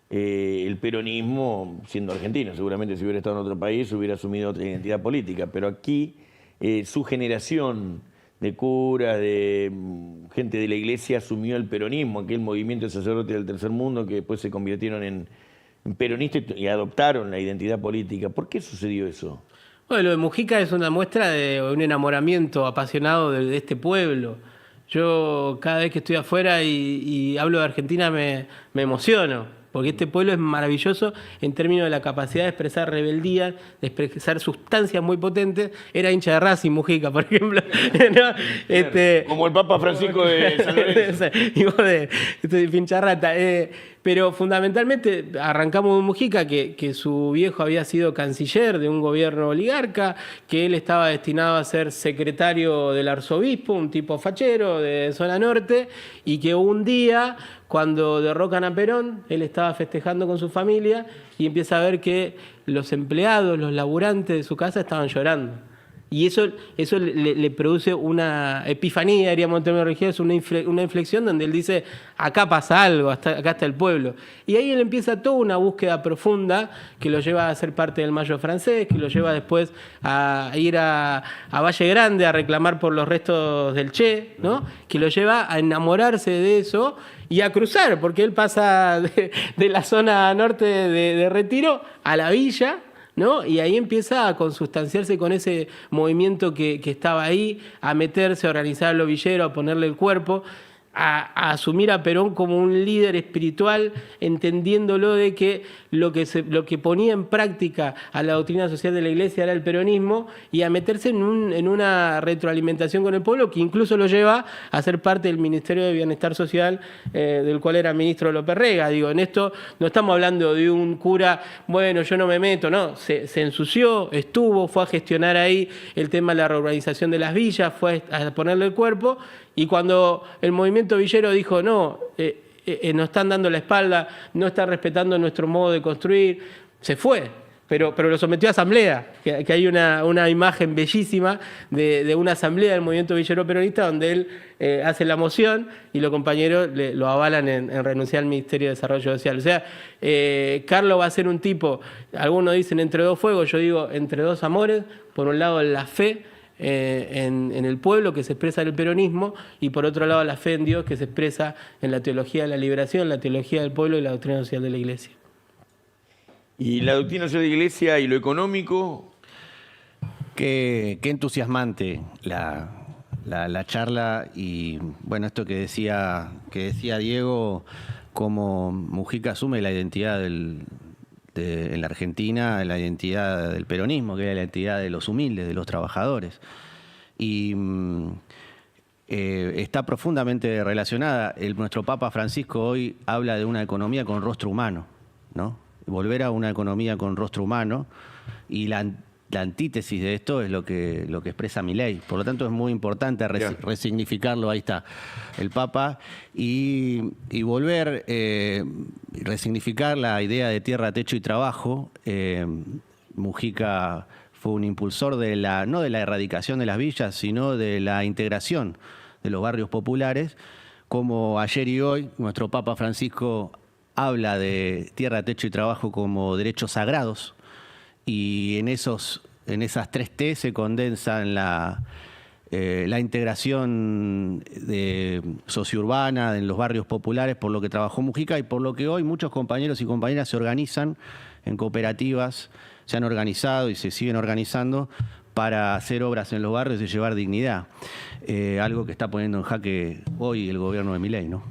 el peronismo, siendo argentino, seguramente si hubiera estado en otro país hubiera asumido otra identidad política, pero aquí su generación de curas, de gente de la iglesia asumió el peronismo, aquel movimiento de sacerdotes del tercer mundo que después se convirtieron en peronistas y adoptaron la identidad política. ¿Por qué sucedió eso? Bueno, lo de Mujica es una muestra de un enamoramiento apasionado de este pueblo. Yo cada vez que estoy afuera y hablo de Argentina me emociono, porque este pueblo es maravilloso en términos de la capacidad de expresar rebeldía, de expresar sustancias muy potentes. Era hincha de Racing, Mujica, por ejemplo. ¿No? Como el Papa Francisco de San Lorenzo. Y vos de pincharrata. Pero fundamentalmente arrancamos de Mujica, que su viejo había sido canciller de un gobierno oligarca, que él estaba destinado a ser secretario del arzobispo, un tipo fachero de zona norte, y que un día, cuando derrocan a Perón, él estaba festejando con su familia y empieza a ver que los empleados, los laburantes de su casa estaban llorando. Y eso le produce una epifanía, diríamos en términos religiosos, una inflexión donde él dice, acá pasa algo, acá está el pueblo. Y ahí él empieza toda una búsqueda profunda que lo lleva a ser parte del Mayo francés, que lo lleva después a ir a Valle Grande a reclamar por los restos del Che, ¿no? Que lo lleva a enamorarse de eso y a cruzar, porque él pasa de la zona norte de Retiro a la villa, ¿no? Y ahí empieza a consustanciarse con ese movimiento que estaba ahí, a meterse, a organizar a los villeros, a ponerle el cuerpo, a asumir a Perón como un líder espiritual, entendiéndolo de que lo que ponía en práctica a la doctrina social de la Iglesia era el peronismo, y a meterse en una retroalimentación con el pueblo que incluso lo lleva a ser parte del Ministerio de Bienestar Social, del cual era ministro López Rega. Digo, en esto no estamos hablando de un cura, bueno, yo no me meto, no, se ensució, fue a gestionar ahí el tema de la reorganización de las villas, fue a ponerle el cuerpo, y cuando el movimiento villero dijo, no, nos están dando la espalda, no están respetando nuestro modo de construir, se fue. pero lo sometió a asamblea, que hay una imagen bellísima de una asamblea del movimiento villero peronista donde él hace la moción y los compañeros lo avalan en renunciar al Ministerio de Desarrollo Social. O sea, Carlos va a ser un tipo, algunos dicen entre dos fuegos, yo digo entre dos amores, por un lado la fe en el pueblo que se expresa en el peronismo y por otro lado la fe en Dios que se expresa en la teología de la liberación, la teología del pueblo y la doctrina social de la Iglesia. Y la doctrina social de la Iglesia y lo económico. Qué entusiasmante la charla y bueno, esto que decía Diego, cómo Mujica asume la identidad en la Argentina, la identidad del peronismo, que es la identidad de los humildes, de los trabajadores. Y está profundamente relacionada. Nuestro Papa Francisco hoy habla de una economía con rostro humano, ¿no? Volver a una economía con rostro humano y la antítesis de esto es lo que expresa Milei. Por lo tanto, es muy importante resignificarlo, ahí está, el Papa, y volver resignificar la idea de tierra, techo y trabajo. Mujica fue un impulsor no de la erradicación de las villas, sino de la integración de los barrios populares, como ayer y hoy nuestro Papa Francisco habla de tierra, techo y trabajo como derechos sagrados, y en esas 3 T se condensan la integración sociourbana en los barrios populares, por lo que trabajó Mujica y por lo que hoy muchos compañeros y compañeras se organizan en cooperativas, se han organizado y se siguen organizando para hacer obras en los barrios y llevar dignidad. Algo que está poniendo en jaque hoy el gobierno de Milei, ¿no?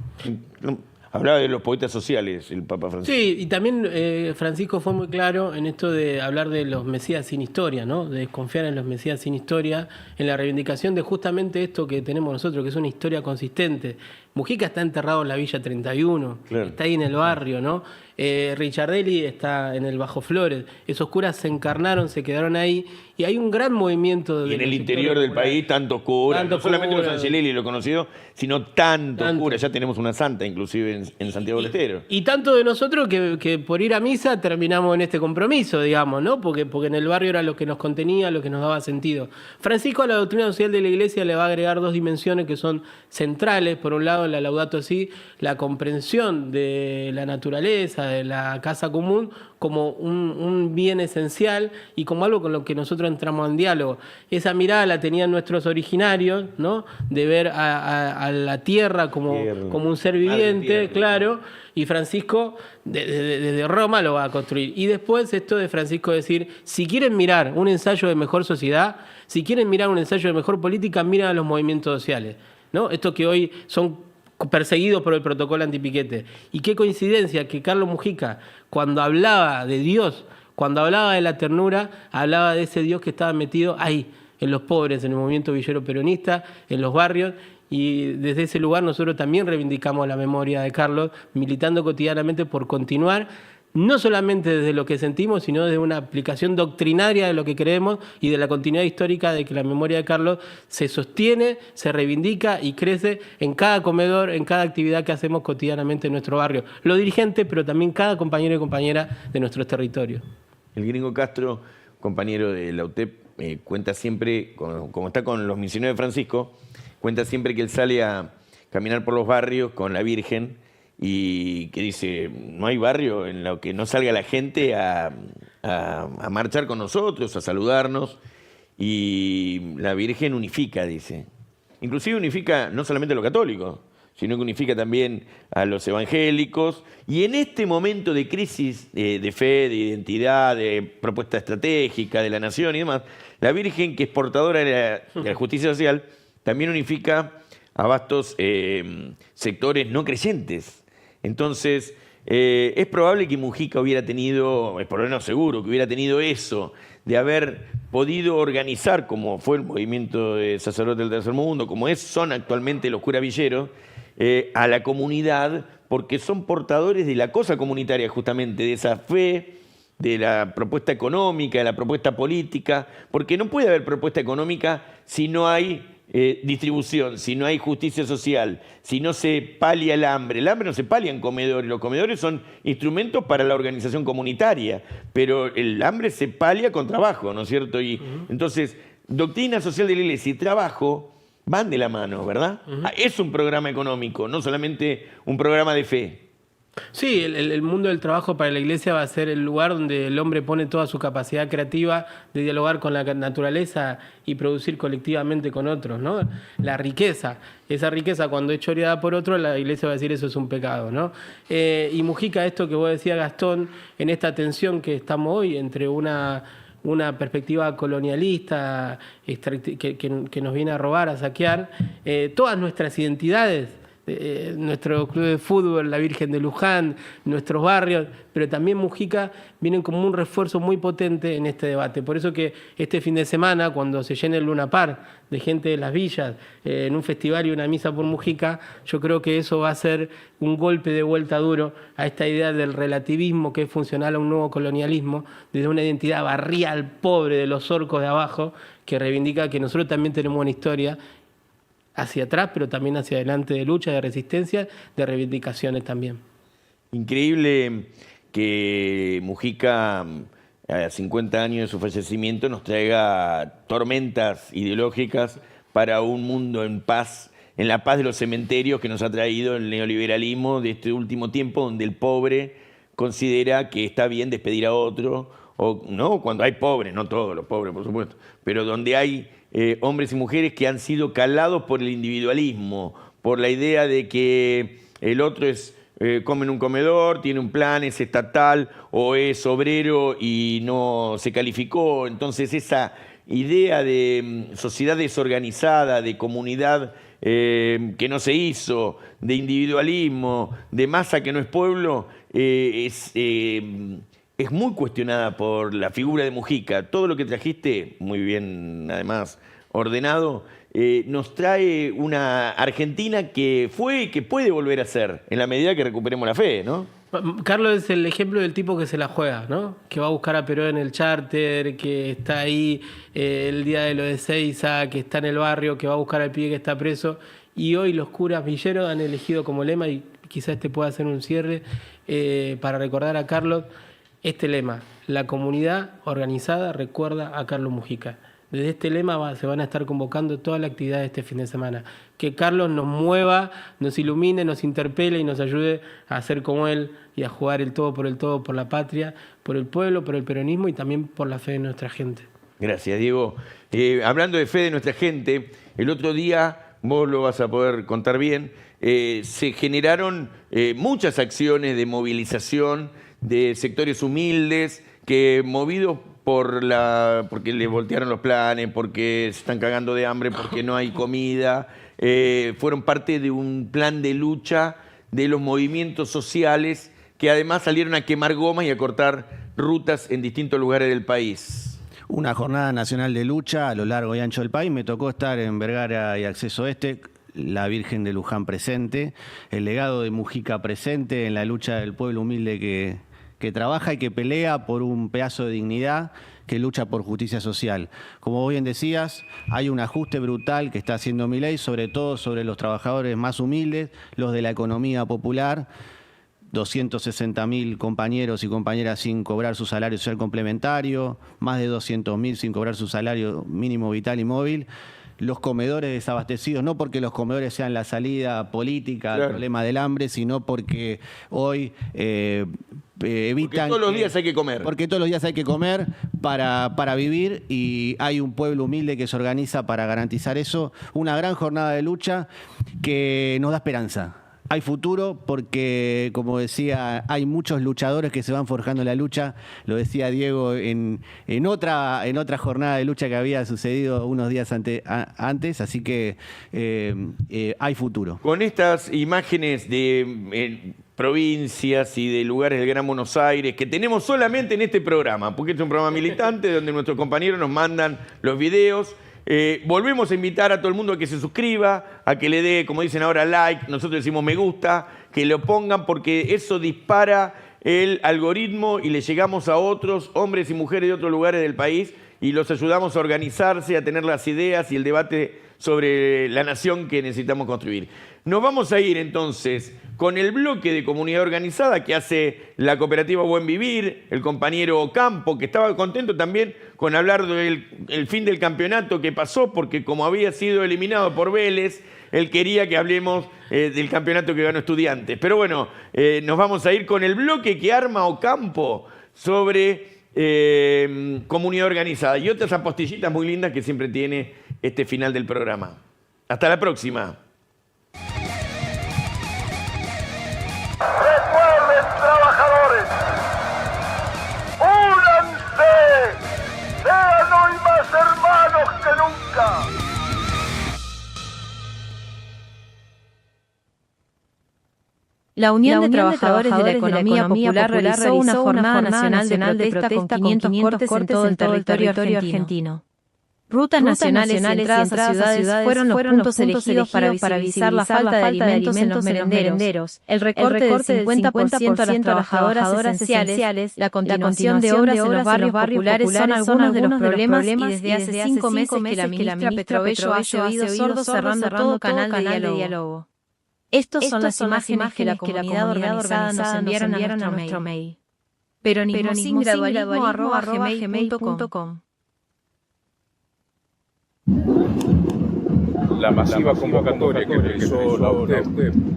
Hablaba de los poetas sociales, el Papa Francisco. Sí, y también Francisco fue muy claro en esto de hablar de los mesías sin historia, ¿no? De desconfiar en los mesías sin historia, en la reivindicación de justamente esto que tenemos nosotros, que es una historia consistente. Mujica está enterrado en la Villa 31, claro. Está ahí en el barrio, ¿no? Richardelli está en el Bajo Flores. Esos curas se encarnaron, se quedaron ahí, y hay un gran movimiento. Y en el interior del país, tantos curas, no solamente los Angelelli, lo conocido, sino tantos curas. Ya tenemos una santa, inclusive, en Santiago del Estero. Y tanto de nosotros que por ir a misa terminamos en este compromiso, digamos, ¿no? Porque en el barrio era lo que nos contenía, lo que nos daba sentido. Francisco a la doctrina social de la Iglesia le va a agregar 2 dimensiones que son centrales. Por un lado, la Laudato Si, la comprensión de la naturaleza, de la casa común, como un bien esencial y como algo con lo que nosotros entramos en diálogo. Esa mirada la tenían nuestros originarios, ¿no? De ver a la tierra como un ser viviente, claro, y Francisco desde Roma lo va a construir. Y después esto de Francisco decir, si quieren mirar un ensayo de mejor sociedad, si quieren mirar un ensayo de mejor política, miren a los movimientos sociales, ¿no? Estos que hoy son perseguidos por el protocolo antipiquete. Y qué coincidencia que Carlos Mujica, cuando hablaba de Dios, cuando hablaba de la ternura, hablaba de ese Dios que estaba metido ahí, en los pobres, en el movimiento villero peronista, en los barrios, y desde ese lugar nosotros también reivindicamos la memoria de Carlos, militando cotidianamente por continuar, no solamente desde lo que sentimos, sino desde una aplicación doctrinaria de lo que creemos y de la continuidad histórica de que la memoria de Carlos se sostiene, se reivindica y crece en cada comedor, en cada actividad que hacemos cotidianamente en nuestro barrio. Los dirigentes, pero también cada compañero y compañera de nuestros territorios. El Gringo Castro, compañero de la UTEP, cuenta siempre, como está con los misioneros de Francisco, cuenta siempre que él sale a caminar por los barrios con la Virgen y que dice, no hay barrio en lo que no salga la gente a marchar con nosotros, a saludarnos, y la Virgen unifica, dice. Inclusive unifica no solamente a los católicos, sino que unifica también a los evangélicos. Y en este momento de crisis de fe, de identidad, de propuesta estratégica de la nación y demás, la Virgen, que es portadora de la justicia social, también unifica a vastos sectores no creyentes. Entonces, es probable que Mujica hubiera tenido, es por lo menos seguro, que hubiera tenido eso, de haber podido organizar, como fue el movimiento de sacerdotes del Tercer Mundo, como son actualmente los curas villeros, a la comunidad, porque son portadores de la cosa comunitaria, justamente, de esa fe, de la propuesta económica, de la propuesta política, porque no puede haber propuesta económica si no hay distribución, si no hay justicia social, si no se palia el hambre no se palia en comedores, los comedores son instrumentos para la organización comunitaria, pero el hambre se palia con trabajo, ¿no es cierto? Y entonces, doctrina social de la Iglesia y trabajo van de la mano, ¿verdad? Es un programa económico, no solamente un programa de fe. Sí, el mundo del trabajo para la Iglesia va a ser el lugar donde el hombre pone toda su capacidad creativa de dialogar con la naturaleza y producir colectivamente con otros, ¿no? La riqueza, esa riqueza cuando es choreada por otro, la Iglesia va a decir eso es un pecado, ¿no? Y Mujica, esto que vos decías, Gastón, en esta tensión que estamos hoy entre una perspectiva colonialista que nos viene a robar, a saquear, todas nuestras identidades, nuestro club de fútbol, la Virgen de Luján, nuestros barrios, pero también Mujica vienen como un refuerzo muy potente en este debate. Por eso que este fin de semana, cuando se llene el Luna Park de gente de las villas, en un festival y una misa por Mujica, yo creo que eso va a ser un golpe de vuelta duro a esta idea del relativismo que es funcional a un nuevo colonialismo, desde una identidad barrial, pobre de los orcos de abajo, que reivindica que nosotros también tenemos una historia hacia atrás, pero también hacia adelante de lucha, de resistencia, de reivindicaciones también. Increíble que Mujica, a 50 años de su fallecimiento, nos traiga tormentas ideológicas para un mundo en paz, en la paz de los cementerios que nos ha traído el neoliberalismo de este último tiempo, donde el pobre considera que está bien despedir a otro, o no, cuando hay pobres, no todos los pobres, por supuesto, pero donde hay hombres y mujeres que han sido calados por el individualismo, por la idea de que el otro es come en un comedor, tiene un plan, es estatal o es obrero y no se calificó. Entonces esa idea de sociedad desorganizada, de comunidad que no se hizo, de individualismo, de masa que no es pueblo, es muy cuestionada por la figura de Mujica. Todo lo que trajiste, muy bien además ordenado, nos trae una Argentina que fue y que puede volver a ser, en la medida que recuperemos la fe, ¿no? Carlos es el ejemplo del tipo que se la juega, ¿no? Que va a buscar a Perón en el charter, que está ahí el día de lo de Seiza, que está en el barrio, que va a buscar al pibe que está preso. Y hoy los curas villeros han elegido como lema, y quizás este pueda hacer un cierre, para recordar a Carlos, este lema: la comunidad organizada recuerda a Carlos Mujica. Desde este lema se van a estar convocando toda la actividad de este fin de semana. Que Carlos nos mueva, nos ilumine, nos interpele y nos ayude a ser como él y a jugar el todo, por la patria, por el pueblo, por el peronismo y también por la fe de nuestra gente. Gracias, Diego. Hablando de fe de nuestra gente, el otro día, vos lo vas a poder contar bien, se generaron muchas acciones de movilización de sectores humildes que, movidos porque le voltearon los planes, porque se están cagando de hambre, porque no hay comida, fueron parte de un plan de lucha de los movimientos sociales que además salieron a quemar gomas y a cortar rutas en distintos lugares del país. Una jornada nacional de lucha a lo largo y ancho del país. Me tocó estar en Vergara y Acceso Este, la Virgen de Luján presente, el legado de Mujica presente en la lucha del pueblo humilde que trabaja y que pelea por un pedazo de dignidad, que lucha por justicia social. Como bien decías, hay un ajuste brutal que está haciendo Milei, sobre todo sobre los trabajadores más humildes, los de la economía popular. 260.000 compañeros y compañeras sin cobrar su salario social complementario, más de 200.000 sin cobrar su salario mínimo vital y móvil. Los comedores desabastecidos, no porque los comedores sean la salida política al problema del hambre, sino porque hoy evitan... Porque todos los días hay que comer. Porque todos los días hay que comer para vivir, y hay un pueblo humilde que se organiza para garantizar eso. Una gran jornada de lucha que nos da esperanza. Hay futuro porque, como decía, hay muchos luchadores que se van forjando la lucha. Lo decía Diego en otra jornada de lucha que había sucedido unos días antes, así que hay futuro. Con estas imágenes de provincias y de lugares del Gran Buenos Aires que tenemos solamente en este programa, porque este es un programa militante donde nuestros compañeros nos mandan los videos. Volvemos a invitar a todo el mundo a que se suscriba, a que le dé, como dicen ahora, like, nosotros decimos me gusta, que lo pongan porque eso dispara el algoritmo y le llegamos a otros hombres y mujeres de otros lugares del país y los ayudamos a organizarse, a tener las ideas y el debate sobre la nación que necesitamos construir. Nos vamos a ir entonces con el bloque de comunidad organizada que hace la cooperativa Buen Vivir, el compañero Campo, que estaba contento también con hablar del fin del campeonato que pasó, porque como había sido eliminado por Vélez, él quería que hablemos del campeonato que ganó Estudiantes. Pero bueno, nos vamos a ir con el bloque que arma Ocampo sobre comunidad organizada y otras apostillitas muy lindas que siempre tiene este final del programa. Hasta la próxima. Recuerden, trabajadores, únanse, sean hoy más hermanos que nunca. La Unión de Trabajadores de la Economía Popular realizó una jornada nacional de protesta con 500 cortes en todo el territorio argentino. Rutas nacionales y entradas a ciudades fueron los puntos elegidos para visibilizar la falta de alimentos en los merenderos, el recorte del 50% a las trabajadoras esenciales, la continuación de obras en los barrios populares son algunos de los problemas y desde hace 5 meses que la ministra Petrobello hace oídos sordos cerrando todo canal de diálogo. Estos son las imágenes que la comunidad organizada nos enviaron a nuestro mail. peronismosingradualismo@gmail.com. La masiva convocatoria que realizó la UTEP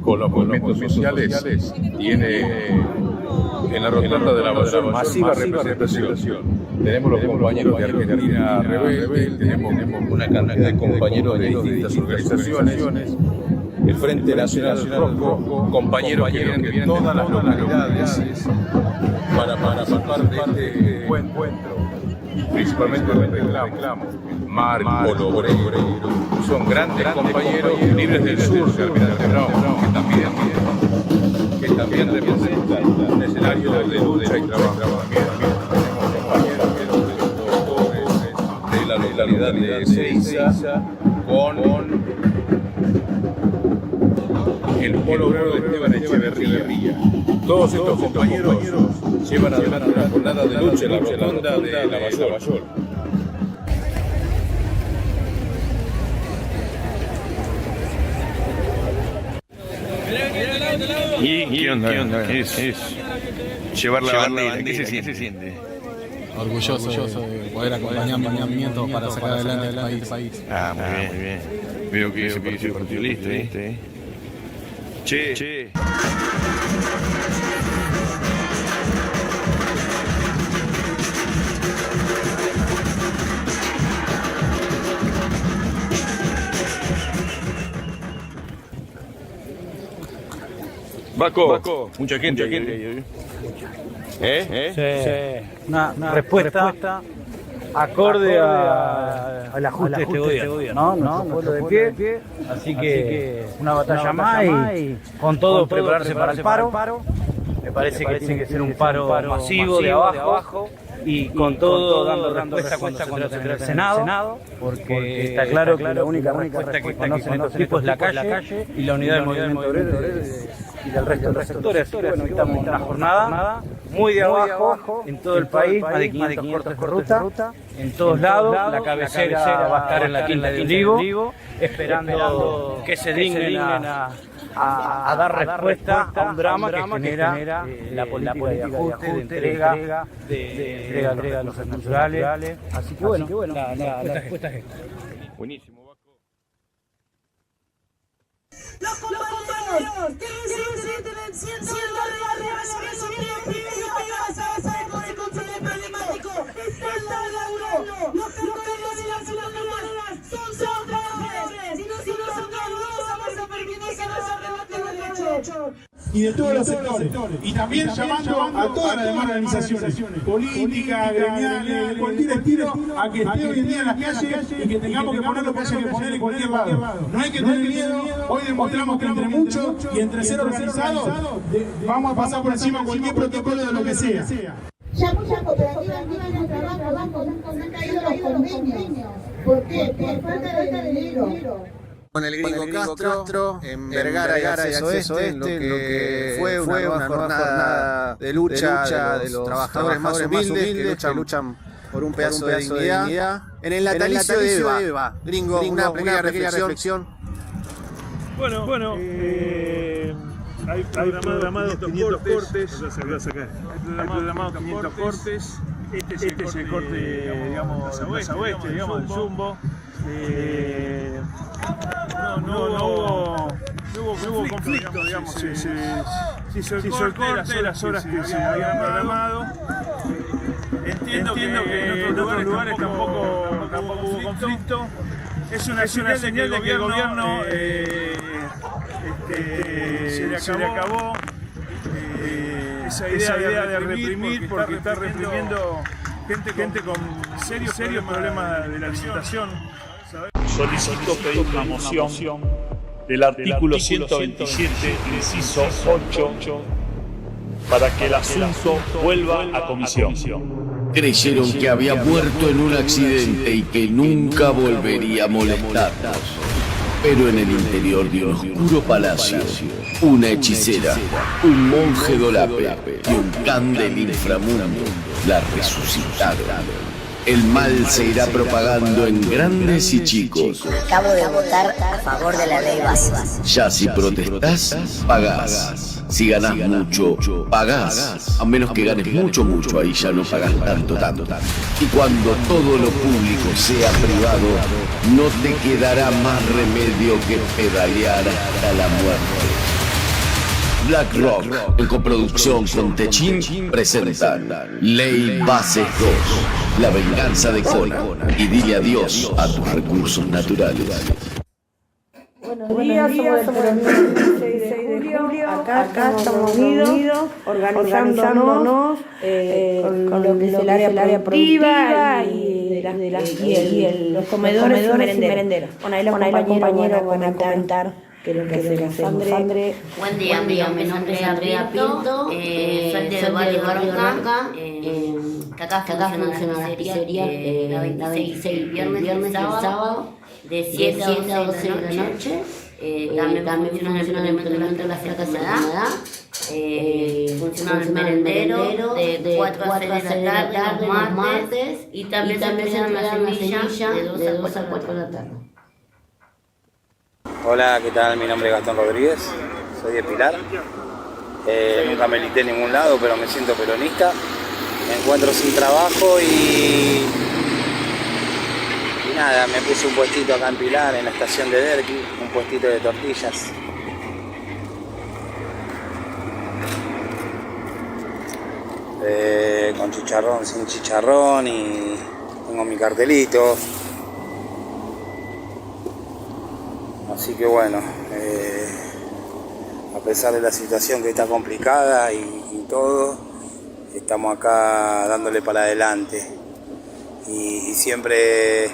con los movimientos sociales tiene en la rotonda de la Bayol masiva representación. Tenemos los compañeros de Argentina Rebelde, tenemos una cantidad de compañeros de distintas organizaciones, el Frente Nacional Rojo, compañeros que vienen de todas las localidades para participar de este buen encuentro, principalmente de reclamo. Marco, Lobreiro, son grandes compañeros libres del sur de Almirante Brown, que también representan un escenario de lucha y trabajo. Tenemos compañeros que son doctores de la localidad de Ezeiza con el polo obrero de Esteban Echeverría. Todos estos compañeros llevan adelante una jornada de lucha en la rotonda de la Bayol. ¿Y qué onda? ¿Qué es llevar la bandera? ¿Qué se siente? Orgulloso de poder acompañar movimientos para sacar adelante el país. Ah, muy bien. Veo que ese partido listo, ¿eh? Che. Baco, mucha gente. Sí. Una respuesta acorde al ajuste de este gobierno, ¿no? Pueblo de pie. Así que una batalla más y con todo prepararse para el paro. Me parece que tiene que ser un paro masivo de abajo y con todo dando respuesta cuando se trata del Senado, porque está claro que la única respuesta que conocen estos tipos es la calle y la unidad del movimiento obrero y del resto de los sectores. Así que bueno, estamos en una jornada muy de abajo en todo el país, más de 500 cortes de ruta, en todos lados. La cabecera va a estar en la Quinta de Olivo, esperando que se dignen a dar respuesta a un drama que genera la política de ajuste, de entrega de los recursos naturales. Así que bueno, la respuesta es esta. Buenísimo, Baco. Los compañeros que resisten el ciento de la revolución problemático están laburando. Los peronistas y las ciudadanas son trabajadores. Si no son trabajadores, vamos a permitir que nos arrebaten los derechos. Y de todos los sectores. Y también llamando a todas las demás organizaciones, políticas, gremiales, de cualquier estilo, a que esté hoy en día en las calles y que tengamos que poner lo que haya que poner en cualquier lado. No hay que tener miedo, hoy demostramos que entre muchos y entre ser organizados vamos a pasar por encima cualquier protocolo de lo que sea. Ya muchas cooperativas viven el trabajo, han caído los convenios. ¿Por qué? Por falta de dinero. Con el gringo Castro en Vergara y Acceso Oeste, en lo que fue una nueva jornada de lucha de los trabajadores más humildes que luchan por un pedazo de dignidad. En el natalicio de Eva. Gringo, una pequeña reflexión. Bueno, hay programados 500 cortes. Hay programados 500 cortes. Este es el corte, digamos, Plaza Oeste, digamos, del Jumbo. No hubo conflicto, digamos. Se hizo el corte, las horas que se habían programado. Entiendo que en otros lugares tampoco hubo conflicto. Es una señal de que el gobierno se le acabó esa idea de reprimir, porque está reprimiendo gente con serios problemas de la alimentación. Solicito pedir una moción del artículo 127, inciso 8, para que el asunto vuelva a comisión. Creyeron que había muerto en un accidente y que nunca volvería a molestarnos. Pero en el interior de un oscuro palacio, una hechicera, un monje dolape y un can del inframundo la resucitaron. El mal se irá propagando en grandes y chicos. Acabo de votar a favor de la ley básica. Ya si protestás, pagás. Si ganás mucho, pagás. A menos que ganes mucho, ahí ya no pagás tanto. Y cuando todo lo público sea privado, no te quedará más remedio que pedalear hasta la muerte. Black Rock, en coproducción con Techin, presentan Ley Bases 2, la venganza de Conan, y dile adiós a tus recursos naturales. Buenos días, somos el 16 de julio, acá estamos unidos, organizándonos con lo que es el área productiva y los comedores y merenderos. Bueno, ahí los compañeros van a comentar qué es lo que hacemos. Andre. Buen día, mi nombre es Andrea Pinto, soy de Valle Barranca, que acá funciona la pizzería, la 26 viernes y sábado, de 7 a 12 de la noche. También funciona el implemento de la fiesta de edad. Funciona el merendero de 4 a 6 de la tarde los martes, y también se entregan la semilla de 2 a 4 de la tarde. Hola, ¿qué tal? Mi nombre es Gastón Rodríguez, soy de Pilar. Nunca milité en ningún lado, pero me siento peronista. Me encuentro sin trabajo y nada, me puse un puestito acá en Pilar, en la estación de Derqui, un puestito de tortillas. Con chicharrón, sin chicharrón, y tengo mi cartelito. Así que bueno, a pesar de la situación que está complicada y todo, estamos acá dándole para adelante y siempre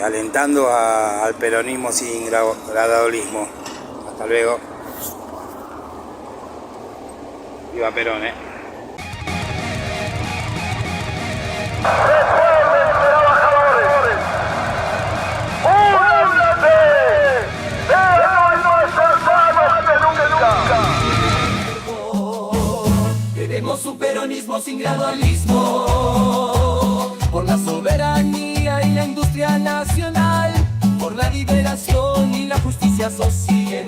alentando al peronismo sin gradualismo. Hasta luego. Viva Perón, Queremos un peronismo sin gradualismo, por la soberanía y la industria nacional, por la liberación y la justicia social.